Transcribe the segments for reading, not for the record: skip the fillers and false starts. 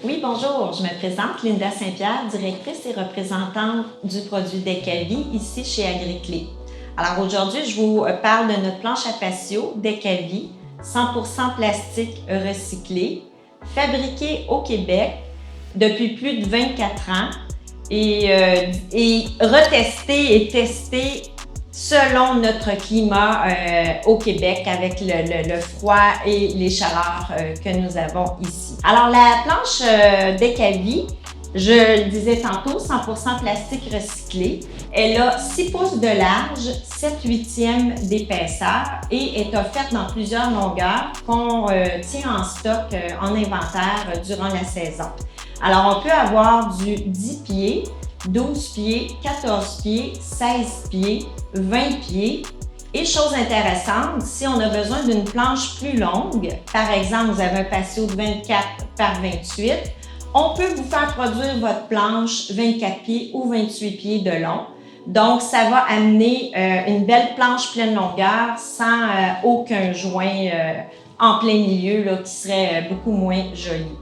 Oui, bonjour, je me présente, Linda Saint-Pierre, directrice et représentante du produit Decavi ici chez Agriclé. Alors aujourd'hui, je vous parle de notre planche à patio Decavi, 100% plastique recyclé, fabriquée au Québec depuis plus de 24 ans et retestée et testée selon notre climat au Québec avec le froid et les chaleurs que nous avons ici. Alors la planche Decavi, je le disais tantôt, 100% plastique recyclé. Elle a 6 pouces de large, 7/8 d'épaisseur et est offerte dans plusieurs longueurs qu'on tient en stock en inventaire durant la saison. Alors on peut avoir du 10 pieds, 12 pieds, 14 pieds, 16 pieds, 20 pieds. Et chose intéressante, si on a besoin d'une planche plus longue, par exemple, vous avez un patio de 24 par 28, on peut vous faire produire votre planche 24 pieds ou 28 pieds de long. Donc, ça va amener une belle planche pleine longueur sans aucun joint en plein milieu là, qui serait beaucoup moins joli.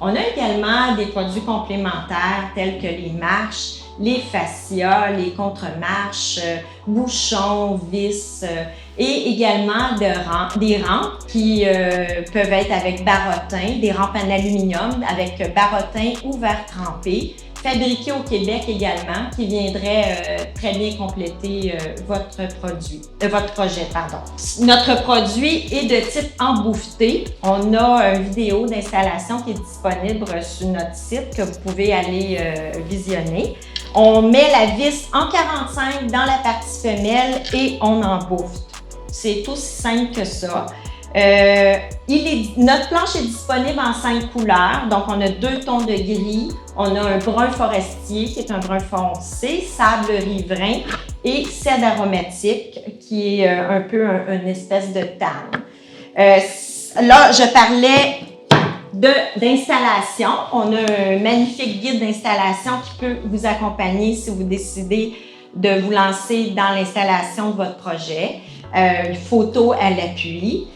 On a également des produits complémentaires tels que les marches, les fascias, les contre-marches, bouchons, vis et également des rampes qui peuvent être avec barottin, des rampes en aluminium avec barottin ou verre trempé, fabriquées au Québec également, qui viendraient très bien compléter votre projet. Notre produit est de type embouffeté. On a une vidéo d'installation qui est disponible sur notre site que vous pouvez aller visionner. On met la vis en 45 dans la partie femelle et on embouffe. C'est aussi simple que ça. Notre planche est disponible en 5 couleurs. Donc, on a 2 tons de gris. On a un brun forestier qui est un brun foncé, sable riverain et cèdre aromatique qui est un peu une espèce de tannhe. Là, je parlais d'installation. On a un magnifique guide d'installation qui peut vous accompagner si vous décidez de vous lancer dans l'installation de votre projet. Photo à l'appui.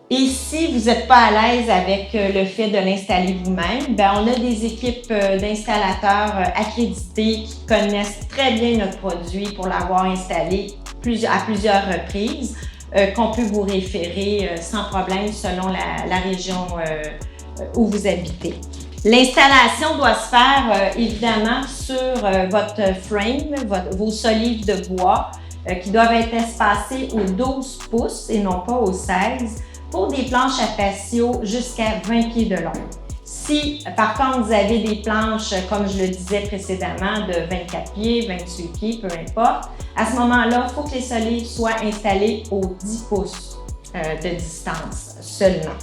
Et si vous n'êtes pas à l'aise avec le fait de l'installer vous-même, on a des équipes d'installateurs accrédités qui connaissent très bien notre produit pour l'avoir installé à plusieurs reprises, qu'on peut vous référer sans problème selon la région où vous habitez. L'installation doit se faire évidemment sur votre frame, vos solives de bois qui doivent être espacées aux 12 pouces et non pas aux 16 pour des planches à patio jusqu'à 20 pieds de long. Si par contre vous avez des planches, comme je le disais précédemment, de 24 pieds, 28 pieds, peu importe, à ce moment-là, il faut que les solives soient installées aux 10 pouces de distance seulement.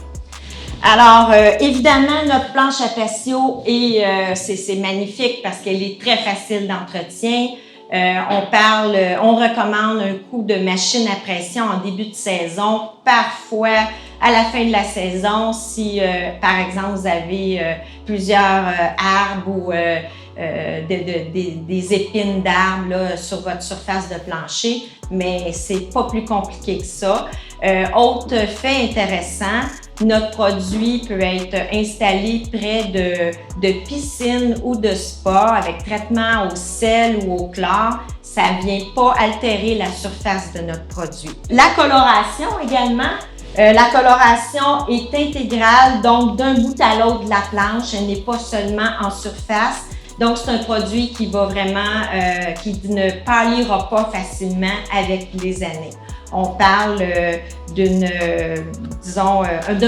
Alors, évidemment, notre planche à patio, c'est magnifique parce qu'elle est très facile d'entretien. On recommande un coup de machine à pression en début de saison, parfois à la fin de la saison, si par exemple vous avez plusieurs arbres ou des épines d'arbres sur votre surface de plancher, mais c'est pas plus compliqué que ça. Autre fait intéressant, notre produit peut être installé près de piscines ou de spas avec traitement au sel ou au chlore. Ça ne vient pas altérer la surface de notre produit. La coloration également. La coloration est intégrale, donc d'un bout à l'autre de la planche, elle n'est pas seulement en surface. Donc, c'est un produit qui va vraiment, qui ne pâlira pas facilement avec les années. On parle d'un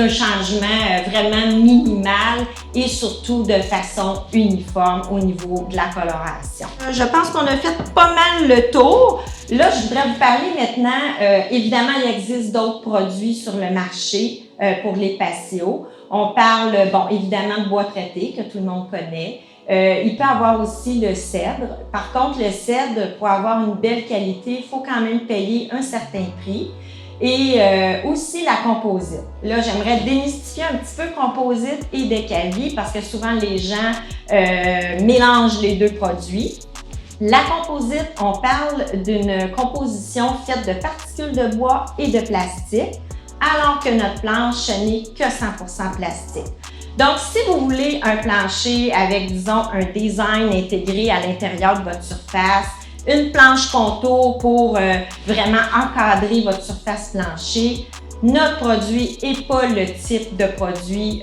changement vraiment minimal et surtout de façon uniforme au niveau de la coloration. Je pense qu'on a fait pas mal le tour. Là, je voudrais vous parler maintenant, évidemment, il existe d'autres produits sur le marché pour les patios. On parle, évidemment, de bois traité que tout le monde connaît. Il peut avoir aussi le cèdre. Par contre, le cèdre, pour avoir une belle qualité, il faut quand même payer un certain prix. Et aussi la composite. Là, j'aimerais démystifier un petit peu composite et Decavi parce que souvent les gens mélangent les deux produits. La composite, on parle d'une composition faite de particules de bois et de plastique, alors que notre planche n'est que 100% plastique. Donc, si vous voulez un plancher avec, disons, un design intégré à l'intérieur de votre surface, une planche contour pour vraiment encadrer votre surface plancher, notre produit n'est pas le type de produit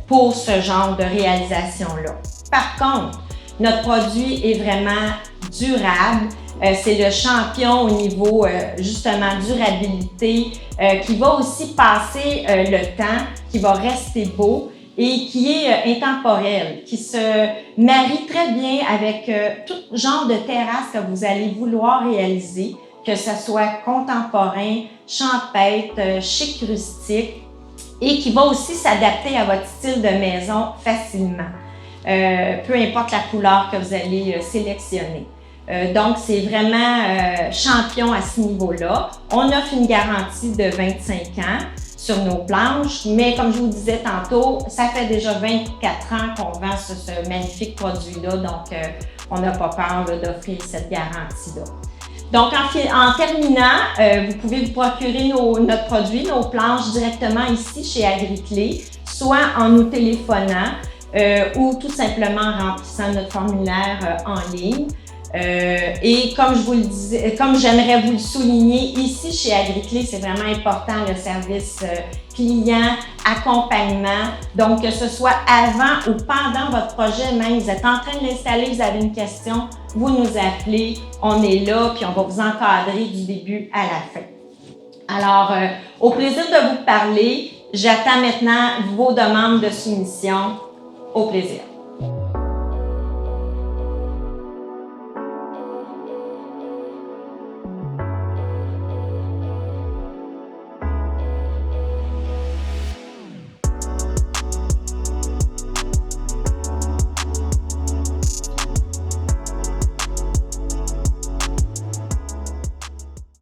pour ce genre de réalisation-là. Par contre, notre produit est vraiment durable. C'est le champion au niveau justement durabilité qui va aussi passer le temps, qui va rester beau et qui est intemporel, qui se marie très bien avec tout genre de terrasse que vous allez vouloir réaliser, que ce soit contemporain, champêtre, chic rustique et qui va aussi s'adapter à votre style de maison facilement, peu importe la couleur que vous allez sélectionner. Donc, c'est vraiment champion à ce niveau-là. On offre une garantie de 25 ans sur nos planches, mais comme je vous disais tantôt, ça fait déjà 24 ans qu'on vend ce magnifique produit-là, donc on n'a pas peur d'offrir cette garantie-là. Donc, en terminant, vous pouvez vous procurer notre produit, nos planches directement ici chez Agriclé, soit en nous téléphonant ou tout simplement en remplissant notre formulaire en ligne. Et comme je vous le disais, comme j'aimerais vous le souligner, ici chez Agriclé, c'est vraiment important le service client, accompagnement. Donc, que ce soit avant ou pendant votre projet, même vous êtes en train de l'installer, vous avez une question, vous nous appelez, on est là, puis on va vous encadrer du début à la fin. Alors, au plaisir de vous parler, j'attends maintenant vos demandes de soumission. Au plaisir.